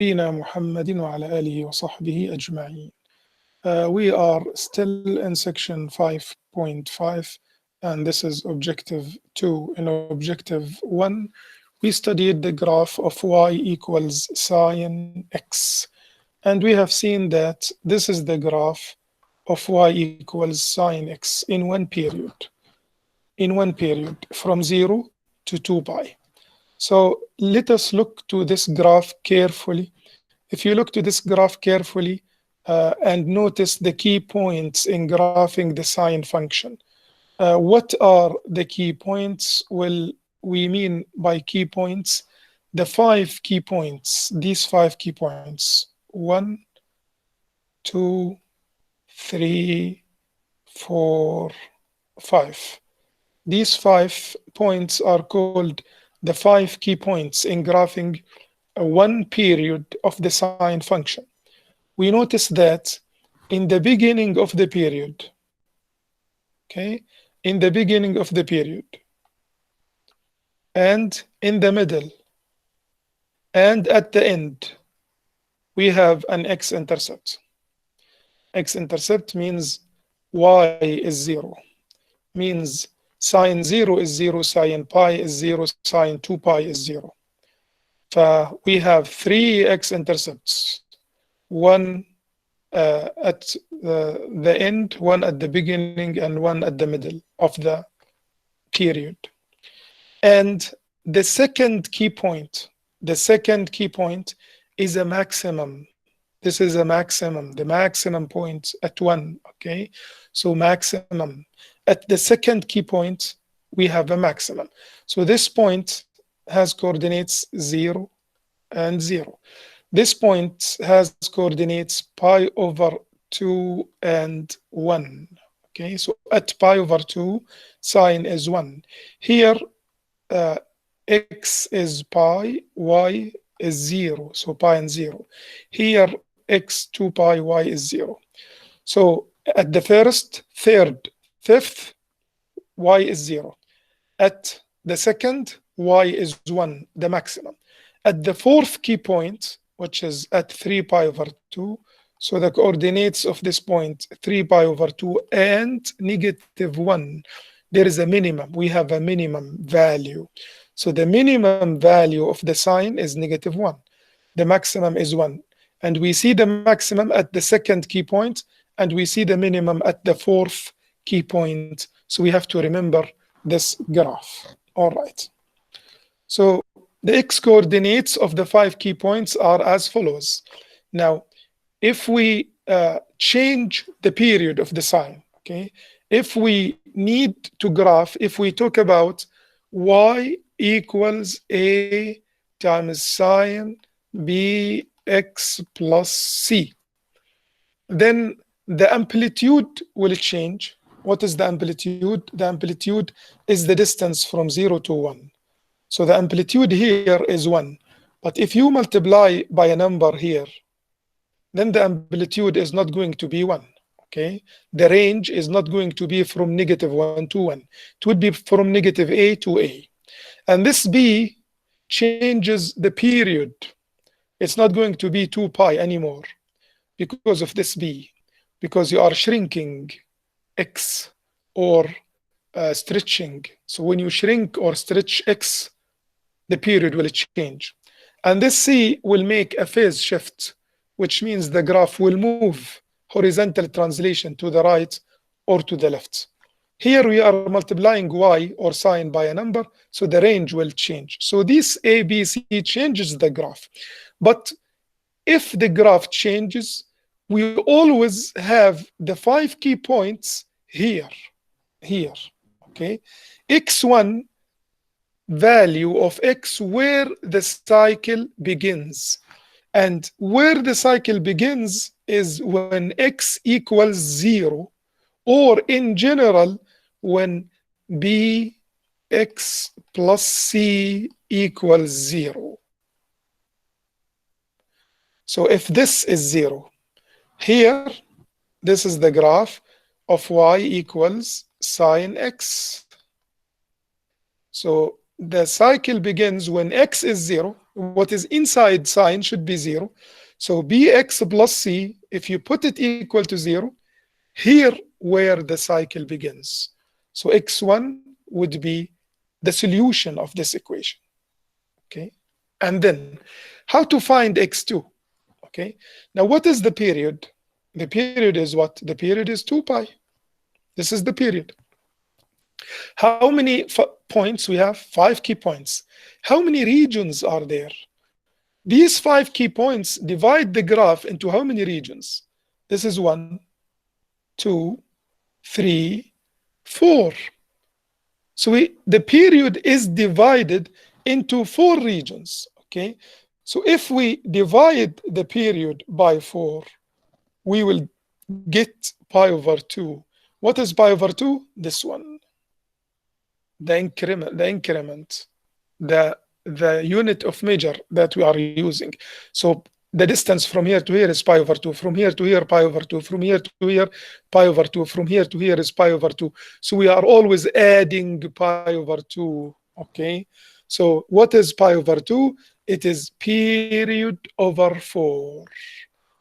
نبينا محمد وعلى آله وصحبه أجمعين. We are still in section 5.5 and this is objective 2. In objective 1 we studied the graph of y equals sine x, and we have seen that this is the graph of y equals sine x in one period from 0 to 2 pi. So let us look to this graph carefully. If you look to this graph carefully and notice the key points in graphing the sine function. What are the key points? Well, we mean by key points the 5 key points, these 5 key points. 1, 2, 3, 4, 5. These 5 points are called the 5 key points in graphing one period of the sine function. We notice that in the beginning of the period, okay, in the beginning of the period, and in the middle, and at the end, we have an x-intercept. X-intercept means y is 0, means sine 0 is 0, sine pi is 0, sine 2 pi is 0. We have 3 x-intercepts, one at the end, one at the beginning, and one at the middle of the period. And the second key point is a maximum. This is a maximum, the maximum point at 1, okay? So maximum. At the second key point, we have a maximum. So this point has coordinates 0 and 0. This point has coordinates pi over 2 and 1. Okay, so at pi over 2, sine is 1. Here, x is pi, y is 0, so pi and 0. Here, x 2 pi, y is 0. So at the first, third, fifth, y is 0. At the second, y is 1, the maximum. At the fourth key point, which is at 3 pi over 2, so the coordinates of this point, 3 pi over 2 and negative 1, there is a minimum. We have a minimum value. So the minimum value of the sine is negative 1. The maximum is 1. And we see the maximum at the second key point, and we see the minimum at the fourth key point. So we have to remember this graph. All right. So the x-coordinates of the 5 key points are as follows. Now, if we change the period of the sine, okay, if we need to graph, if we talk about y equals a times sine bx plus c, then the amplitude will change. What is the amplitude? The amplitude is the distance from 0 to 1. So the amplitude here is 1. But if you multiply by a number here, then the amplitude is not going to be 1. Okay? The range is not going to be from negative 1 to 1. It would be from negative a to a. And this b changes the period. It's not going to be 2 pi anymore because of this b, because you are shrinking x or stretching. So when you shrink or stretch x, the period will change. And this c will make a phase shift, which means the graph will move horizontal translation to the right or to the left. Here we are multiplying y or sine by a number, so the range will change. So this a, b, c changes the graph. But if the graph changes, we always have the 5 key points here, okay? x1 value of x where the cycle begins. And where the cycle begins is when x equals 0, or in general, when bx plus c equals 0. So if this is 0, here, this is the graph of y equals sine x. So the cycle begins when x is 0. What is inside sine should be 0. So bx plus c, if you put it equal to 0, here where the cycle begins. So x1 would be the solution of this equation. Okay, and then how to find x2? Okay, now what is the period? The period is what? The period is 2 pi. This is the period. How many points we have? 5 key points. How many regions are there? These 5 key points divide the graph into how many regions? This is 1, 2, 3, 4. So the period is divided into 4 regions. Okay, so if we divide the period by 4, we will get pi over 2. What is pi over 2? This one. The increment, the unit of measure that we are using. So the distance from here to here is pi over 2. From here to here, pi over 2. From here to here, pi over 2. From here to here is pi over 2. So we are always adding pi over 2. Okay. So what is pi over 2? It is period over 4,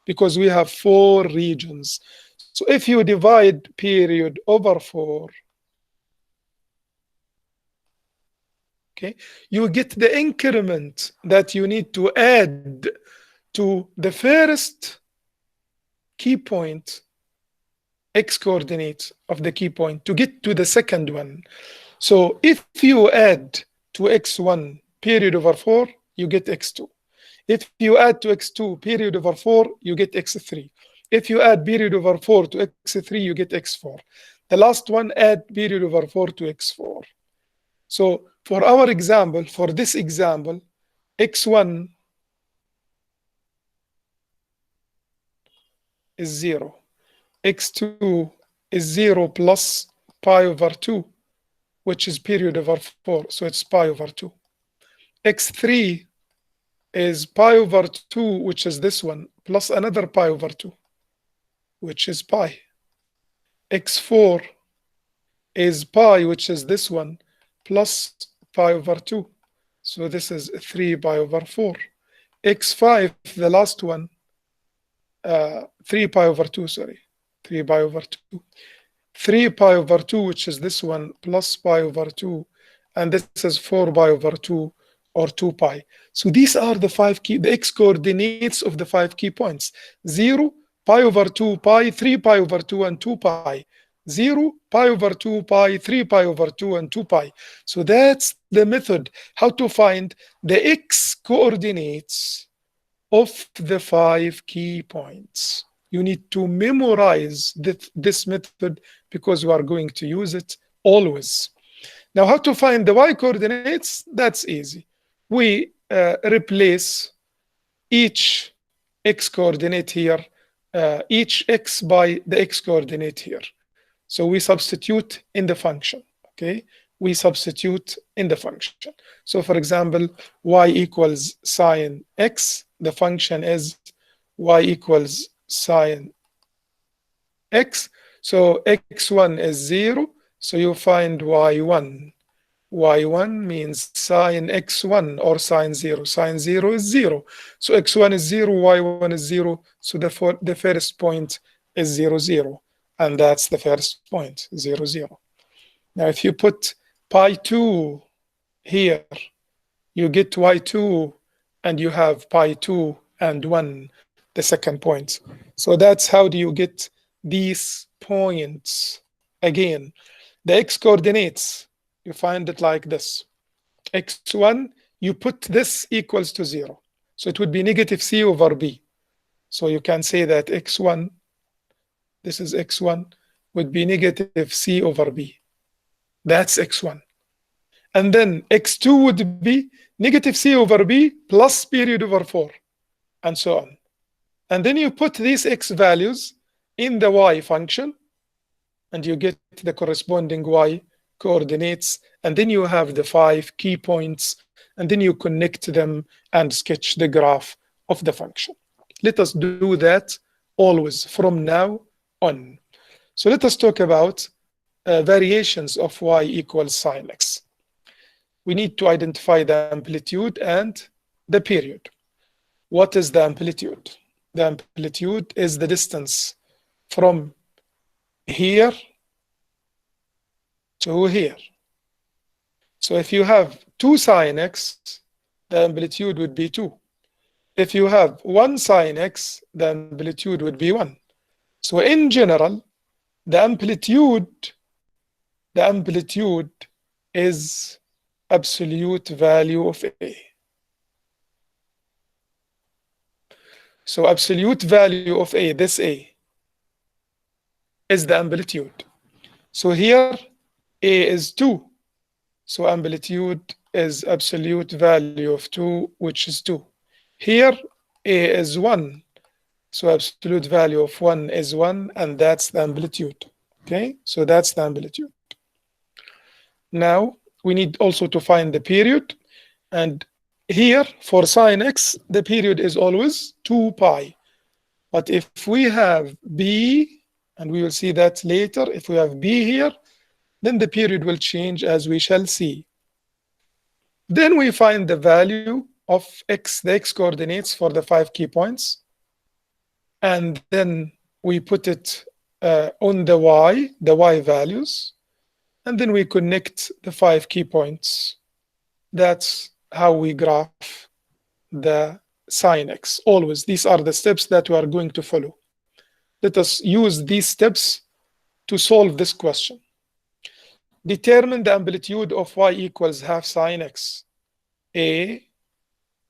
because we have 4 regions. So if you divide period over 4, okay, you get the increment that you need to add to the first key point, x coordinate of the key point, to get to the second one. So if you add to x1 period over 4, you get x2. If you add to x2 period over 4, you get x3. If you add period over 4 to x3, you get x4. The last one, add period over 4 to x4. So for our example, for this example, x1 is 0. x2 is 0 plus pi over 2, which is period over 4, so it's pi over 2. x3 is pi over 2, which is this one, plus another pi over 2, which is pi. x4 is pi, which is this one, plus pi over 2. So this is 3 pi over 4. x5, the last one, 3 pi over 2, sorry, 3 pi over 2. 3 pi over 2, which is this one, plus pi over 2. And this is 4 pi over 2, or 2 pi. So these are the the x coordinates of the 5 key points. 0, pi over 2 pi, 3 pi over 2, and 2 pi. 0, pi over 2 pi, 3 pi over 2, and 2 pi. So that's the method, how to find the x coordinates of the 5 key points. You need to memorize this method, because you are going to use it always. Now, how to find the y coordinates? That's easy. We replace each x coordinate here, each x by the x coordinate here. So we substitute in the function, okay? We substitute in the function. So for example, y equals sine x. The function is y equals sine x. So x1 is 0. So you find y1. y1 means sine x1 or sine 0. Sine 0 is 0. So x1 is 0, y1 is 0. So therefore, the first point is 0, 0. And that's the first point, 0, 0. Now, if you put pi 2 here, you get y2, and you have pi 2 and 1, the second point. So that's how do you get these points. Again, the x coordinates, you find it like this. x1, you put this equals to 0. So it would be negative c over b. So you can say that x1, this is x1, would be negative c over b. That's x1. And then x2 would be negative c over b plus period over 4, and so on. And then you put these x values in the y function, and you get the corresponding y coordinates. And then you have the 5 key points, and then you connect them and sketch the graph of the function. Let us do that always from now on. So let us talk about variations of y equals sine x. we need to identify the amplitude and the period. What is the amplitude? The amplitude is the distance from here to here. So if you have 2 sine x, the amplitude would be 2. If you have 1 sine x, the amplitude would be 1. So in general, the amplitude is absolute value of A. So absolute value of A, this A, is the amplitude. So here A is 2. So amplitude is absolute value of 2, which is 2. Here A is 1. So absolute value of 1 is 1, and that's the amplitude. Okay, so that's the amplitude. Now we need also to find the period. And here for sine x, the period is always 2 pi. But if we have B, and we will see that later, if we have B here, then the period will change, as we shall see. Then we find the value of x, the x coordinates for the 5 key points. And then we put it on the y values. And then we connect the 5 key points. That's how we graph the sine x. Always, these are the steps that we are going to follow. Let us use these steps to solve this question. Determine the amplitude of y equals half sine x. A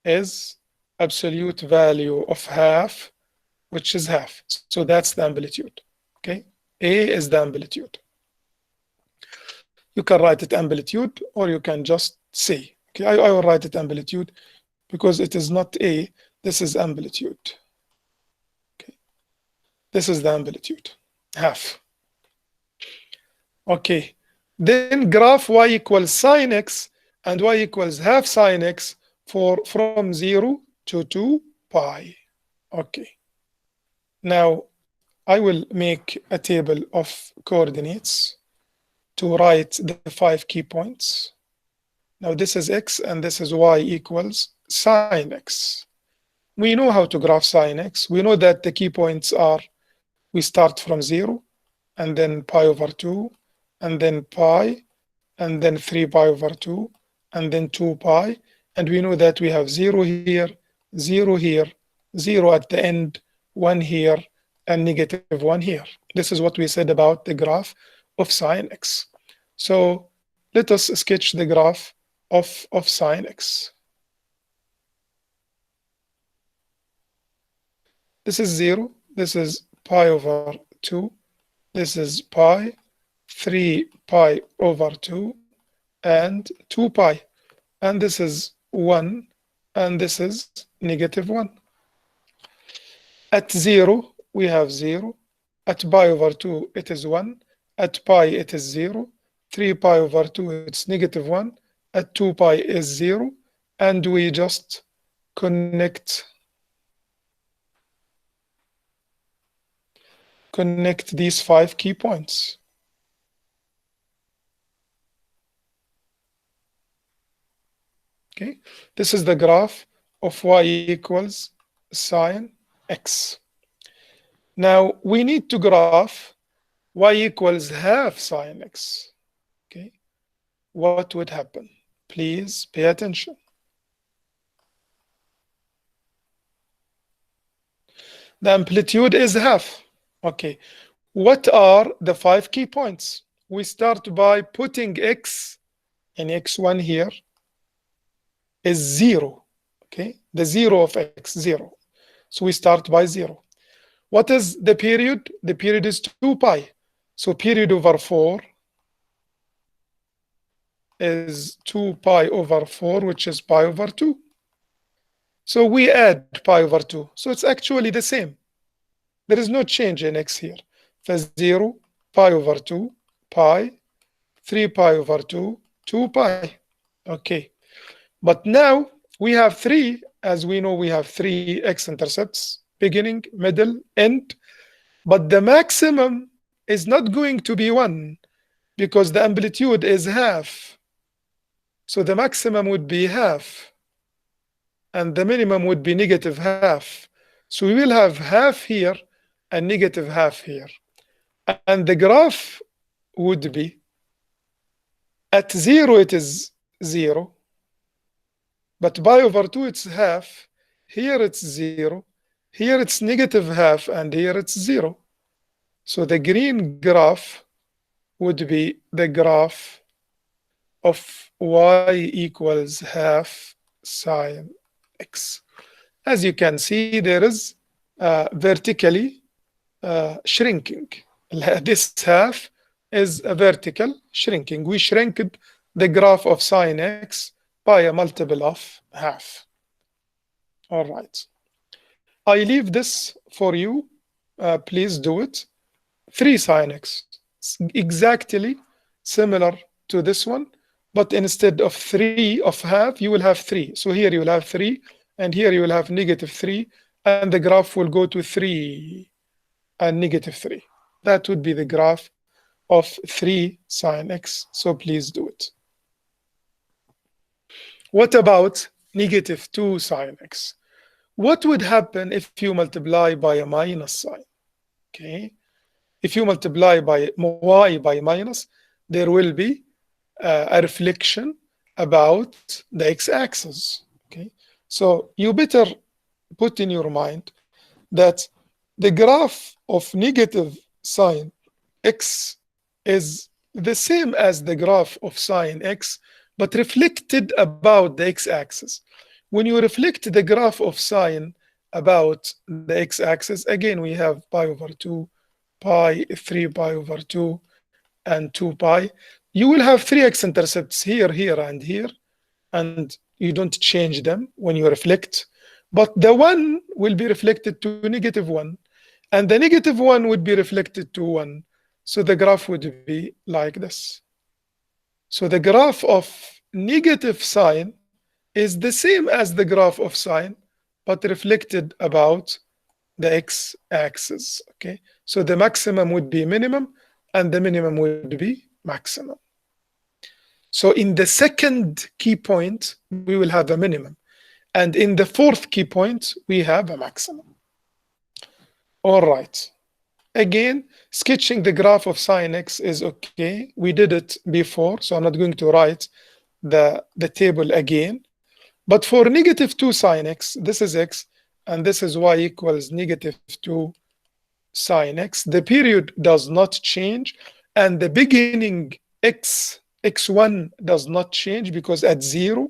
is absolute value of half, which is half. So that's the amplitude. Okay, A is the amplitude. You can write it amplitude, or you can just say, okay, I will write it amplitude because it is not A, this is amplitude. Okay, this is the amplitude, half. Okay, then graph y equals sine x and y equals half sine x from 0 to 2 pi. Okay, now I will make a table of coordinates to write the 5 key points. Now this is x and this is y equals sine x. We know how to graph sine x. We know that the key points are, we start from 0, and then pi over 2, and then pi, and then 3 pi over 2, and then 2 pi. And we know that we have 0 here, 0 here, 0 at the end, 1 here, and negative 1 here. This is what we said about the graph of sine x. So let us sketch the graph of sine x. This is 0, this is pi over 2, this is pi, 3 pi over 2, and 2 pi. And this is 1, and this is negative 1. At 0, we have 0. At pi over 2, it is 1. At pi, it is 0. 3 pi over 2, it's negative 1. At 2 pi is 0. And we just connect these 5 key points. Okay, this is the graph of y equals sine x. Now we need to graph y equals half sine x. Okay, what would happen? Please pay attention. The amplitude is half. Okay, what are the 5 key points? We start by putting x, and x1 here is 0. Okay, the 0 of x, 0. So we start by 0. What is the period? The period is 2 pi. So period over 4 is 2 pi over 4, which is pi over 2. So we add pi over 2. So it's actually the same. There is no change in x here. So 0, pi over 2, pi, 3 pi over 2, 2 pi. Okay. But now we have 3. As we know, we have 3 x-intercepts, beginning, middle, end. But the maximum is not going to be 1 because the amplitude is half. So the maximum would be half, and the minimum would be negative half. So we will have half here and negative half here. And the graph would be, at 0 it is 0, but pi over 2 it's half. Here it's 0, here it's negative half, and here it's 0. So the green graph would be the graph of y equals half sine x. As you can see, there is vertically shrinking. This half is a vertical shrinking. We shrinked the graph of sine x by a multiple of half. All right. I leave this for you. Please do it. 3 sine x. It's exactly similar to this one, but instead of 3 of half, you will have 3. So here you will have 3, and here you will have negative 3, and the graph will go to 3 and negative 3. That would be the graph of 3 sine x. So please do it. What about negative 2 sine x? What would happen if you multiply by a minus sign? Okay. If you multiply by y by minus, there will be a reflection about the x-axis. Okay. So you better put in your mind that the graph of negative sine x is the same as the graph of sine x, but reflected about the x-axis. When you reflect the graph of sine about the x-axis, again, we have pi over 2, pi, 3 pi over 2, and 2 pi. You will have 3 x-intercepts here, here, and here, and you don't change them when you reflect. But the 1 will be reflected to negative 1, and the negative 1 would be reflected to 1. So the graph would be like this. So the graph of negative sine is the same as the graph of sine, but reflected about the x-axis. Okay, so the maximum would be minimum, and the minimum would be maximum. So in the second key point, we will have a minimum, and in the fourth key point, we have a maximum. All right. Again, sketching the graph of sine x is okay. We did it before, so I'm not going to write the table again. But for negative 2 sine x, this is x, and this is y equals negative 2 sine x. The period does not change, and the beginning x1 does not change because at 0.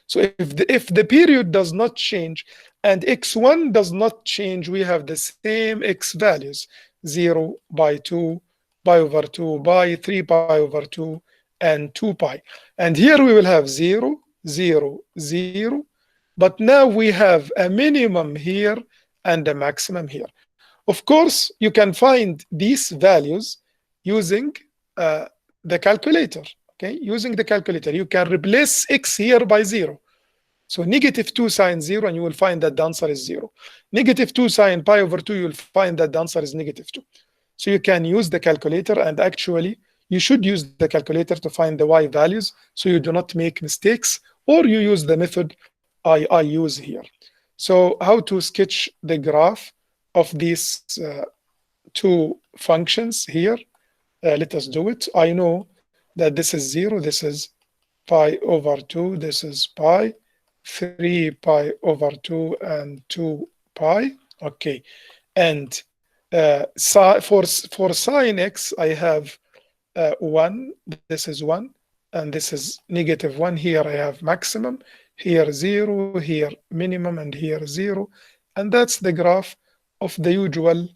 So if the period does not change and x1 does not change, we have the same x values, 0 by 2, pi over 2, by 3 pi over 2, and 2 pi. And here we will have 0, 0, 0. But now we have a minimum here and a maximum here. Of course, you can find these values using the calculator. Okay, using the calculator, you can replace x here by 0. So negative 2 sine 0, and you will find that the answer is 0. Negative 2 sine pi over 2, you will find that the answer is negative 2. So you can use the calculator, and actually, you should use the calculator to find the y values so you do not make mistakes, or you use the method I use here. So how to sketch the graph of these two functions here? Let us do it. I know that this is 0, this is pi over 2, this is pi, 3 pi over 2, and 2 pi. Okay, and for sine x, I have 1, this is 1, and this is negative 1. Here I have maximum, here 0, here minimum, and here 0. And that's the graph of the usual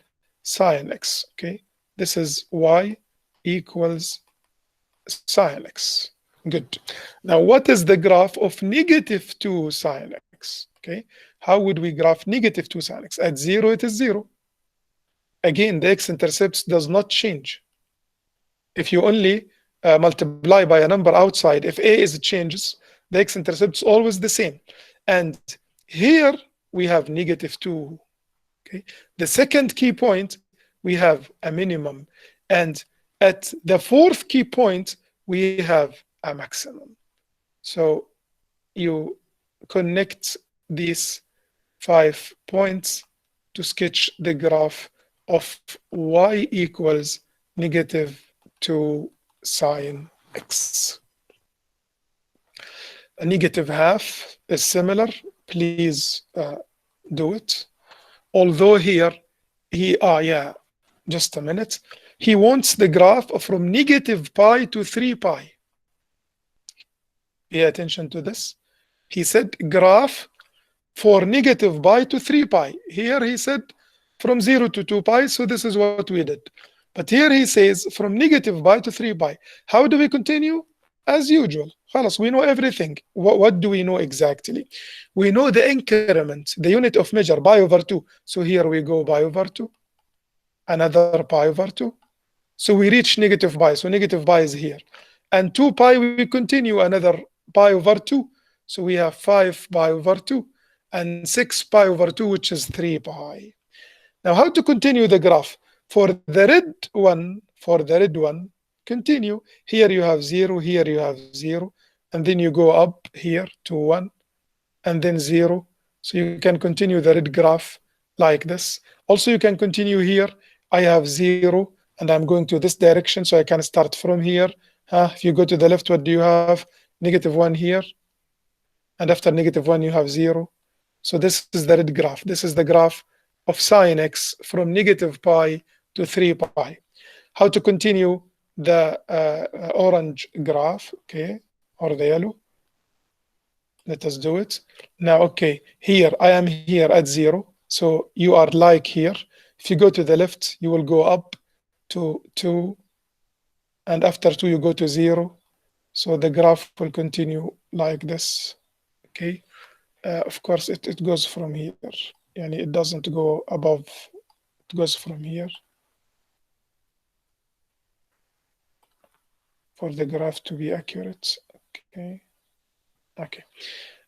sine x. Okay, this is y equals sine x. Good. Now, what is the graph of negative 2 sine x? Okay, how would we graph negative 2 sine x? At 0, it is 0. Again, the x-intercepts does not change. If you only multiply by a number outside, if a is changes, the x-intercept is always the same. And here we have negative 2. Okay, the second key point, we have a minimum. And at the fourth key point, we have a maximum. So you connect these 5 points to sketch the graph of y equals negative 2 sine x. A negative half is similar. Please do it. Although here, yeah, just a minute. He wants the graph from negative pi to 3 pi. Pay attention to this. He said graph for negative pi to 3 pi. Here he said from 0 to 2 pi, so this is what we did. But here he says from negative pi to 3 pi. How do we continue? As usual. خلاص, we know everything. What do we know exactly? We know the increment, the unit of measure, pi over 2. So here we go pi over 2. Another pi over 2. So we reach negative pi. So negative pi is here. And 2 pi, we continue another pi over 2. So we have 5 pi over 2. And 6 pi over 2, which is 3 pi. Now, how to continue the graph? For the red one, continue. Here you have 0, here you have 0, and then you go up here to 1, and then 0. So you can continue the red graph like this. Also, you can continue here. I have 0, and I'm going to this direction, so I can start from here. If you go to the left, what do you have? Negative 1 here. And after negative 1, you have 0. So this is the red graph. This is the graph of sine x from negative pi to 3 pi. How to continue the orange graph, okay, or the yellow? Let us do it. Now, okay, here, I am here at 0. So you are like here. If you go to the left, you will go up to 2. And after 2, you go to 0. So the graph will continue like this, okay? Of course, it goes from here. And it doesn't go above. It goes from here. For the graph to be accurate. Okay. Okay.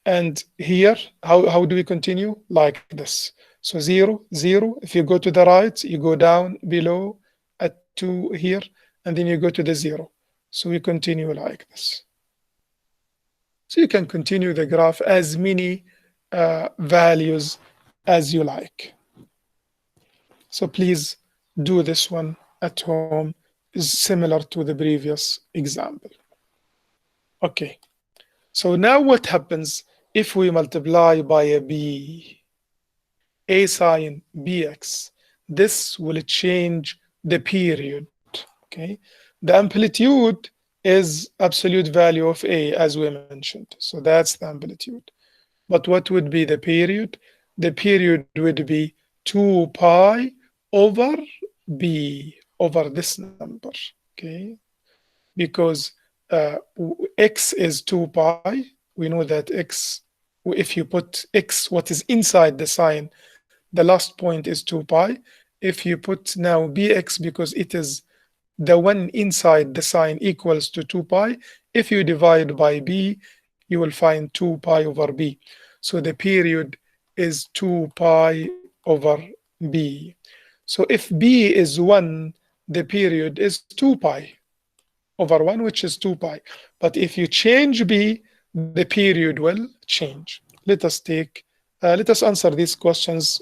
And here, how do we continue? Like this. So 0, 0. If you go to the right, you go down below at 2 here, and then you go to the 0. So we continue like this. So you can continue the graph as many values as you like. So please do this one at home. Is similar to the previous example. Okay. So now what happens if we multiply by a b? A sine bx. This will change the period. Okay. The amplitude is absolute value of a, as we mentioned. So that's the amplitude. But what would be the period? The period would be 2 pi over b, over this number, okay? Because x is 2 pi. We know that x, if you put x, what is inside the sign, the last point is 2 pi. If you put now bx, because it is the one inside the sign equals to 2 pi, if you divide by b, you will find 2 pi over b. So the period is 2 pi over b. So if b is 1, the period is 2 pi over 1, which is 2 pi. But if you change b, the period will change. Let us answer these questions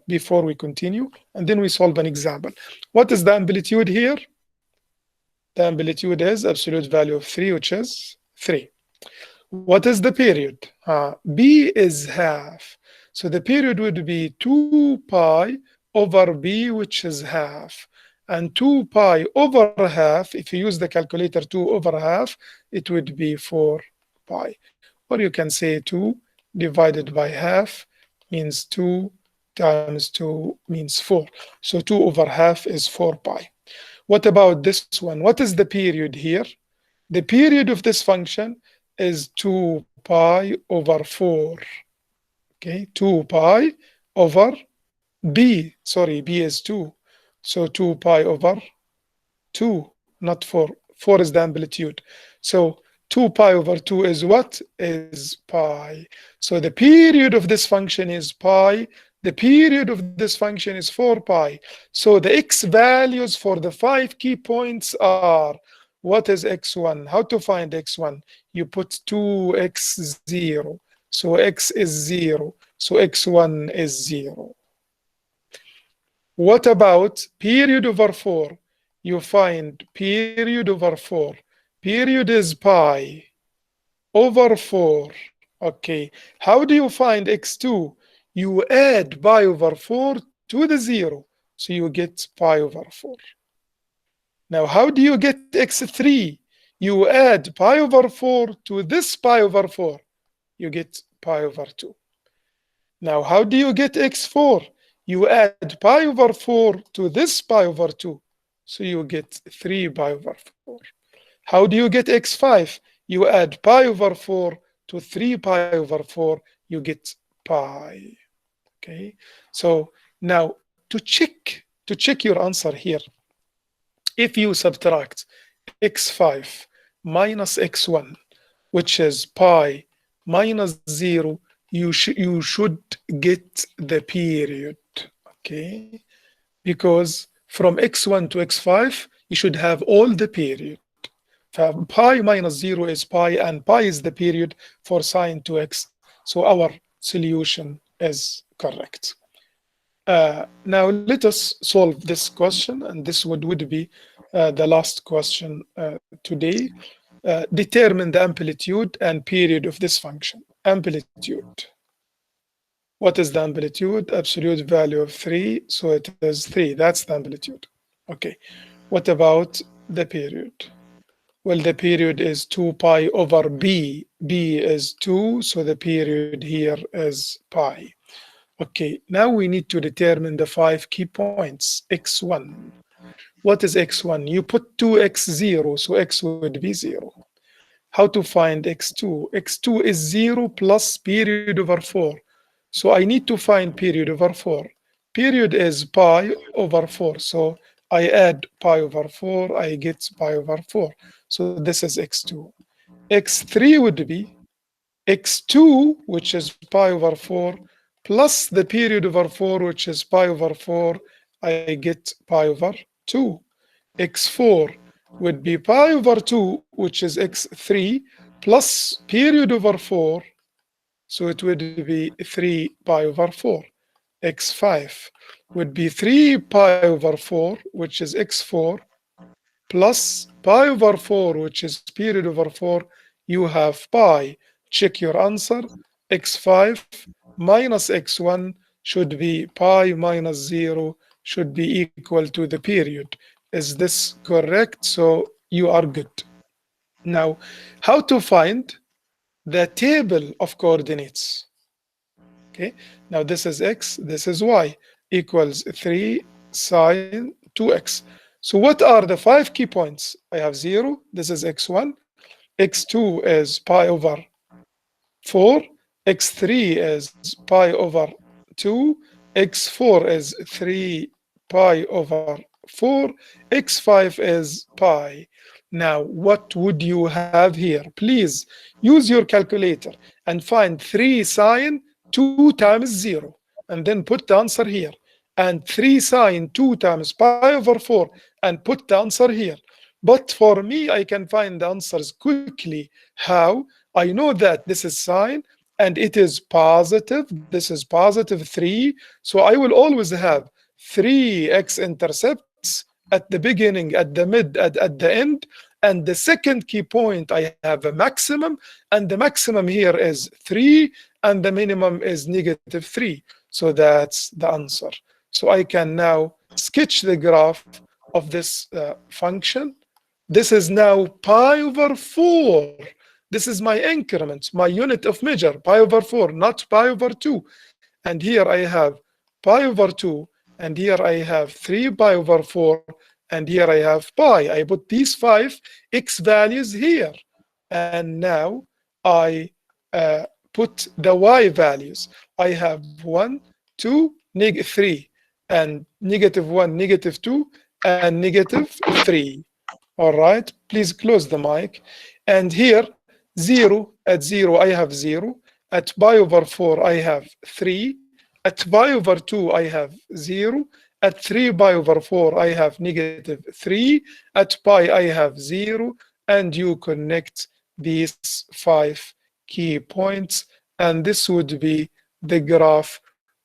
before we continue, and then we solve an example. What is the amplitude here? The amplitude is absolute value of 3, which is 3. What is the period? B is half. So the period would be 2 pi over b, which is half. And 2 pi over half, if you use the calculator, 2 over half, it would be 4 pi. Or you can say 2 divided by half means 2 times 2 means 4. So 2 over half is 4 pi. What about this one? What is the period here? The period of this function is 2 pi over 4. Okay, 2 pi over b. Sorry, b is 2. So 2 pi over 2, not 4. 4 is the amplitude. So 2 pi over 2 is what? Is pi. So the period of this function is pi. The period of this function is 4 pi. So the x values for the 5 key points are What is x1? How to find x1? You put 2x0. So x is 0. So x1 is 0. What about period over 4? You find period over 4. Period is pi over 4. Okay. How do you find x2? You add pi over 4 to the 0. So you get pi over 4. Now, how do you get x3? You add pi over 4 to this pi over 4. You get pi over 2. Now, how do you get x4? You add pi over 4 to this pi over 2. So you get 3 pi over 4. How do you get x5? You add pi over 4 to 3 pi over 4. You get pi. Okay. So now to check your answer here, if you subtract x5 minus x1, which is pi minus 0, you should get the period, okay? Because from x1 to x5, you should have all the period. Pi minus 0 is pi, and pi is the period for sine 2x. So our solution is correct. Now let us solve this question, and this would be the last question today. Determine the amplitude and period of this function. Amplitude. What is the amplitude? Absolute value of 3, so it is 3. That's the amplitude. Okay. What about the period? Well, the period is 2 pi over b. b is 2, so the period here is pi. Okay, now we need to determine the 5 key points. x1. What is x1? You put 2x0, so x would be 0. How to find x2? x2 is 0 plus period over 4. So I need to find period over 4. Period is pi over 4. So I add pi over 4, I get pi over 4. So this is x2. x3 would be x2, which is pi over 4, plus the period over 4, which is pi over 4, I get pi over 2. x4 would be pi over 2, which is x3, plus period over 4, so it would be 3 pi over 4. x5 would be 3 pi over 4, which is x4, plus pi over 4, which is period over 4. You have pi. Check your answer. x5 minus x1 should be pi minus 0, should be equal to the period. Is this correct? So you are good. Now, how to find the table of coordinates? Okay, now this is x, this is y, equals 3 sine 2x. So what are the 5 key points? I have 0, this is x1, x2 is pi over 4, x3 is pi over 2, x4 is 3 pi over 4, x5 is pi. Now, what would you have here? Please use your calculator and find 3 sine 2 times 0, and then put the answer here. And 3 sine 2 times pi over 4, and put the answer here. But for me, I can find the answers quickly. How? I know that this is sine, and it is positive. This is positive 3. So I will always have 3 x-intercepts at the beginning, at the mid, at the end. And the second key point, I have a maximum, and the maximum here is 3, and the minimum is negative 3. So that's the answer. So I can now sketch the graph of this function. This is now pi over 4. This is my increment, my unit of measure, pi over 4, not pi over 2. And here I have pi over 2, and here I have 3 pi over 4, and here I have pi. I put these 5 x values here. And now I put the y values. I have 1, 2, negative 3, and negative 1, negative 2, and negative 3. All right, please close the mic. And here, 0, at 0, I have 0. At pi over 4, I have 3. At pi over 2, I have 0. At 3 pi over 4, I have negative 3. At pi, I have 0. And you connect these 5 key points. And this would be the graph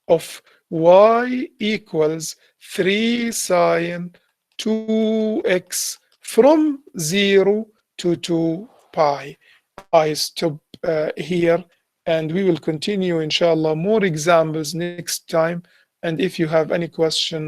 of y equals 3 sine 2x from 0 to 2 pi. I stop here, and we will continue, inshallah, more examples next time. And if you have any question,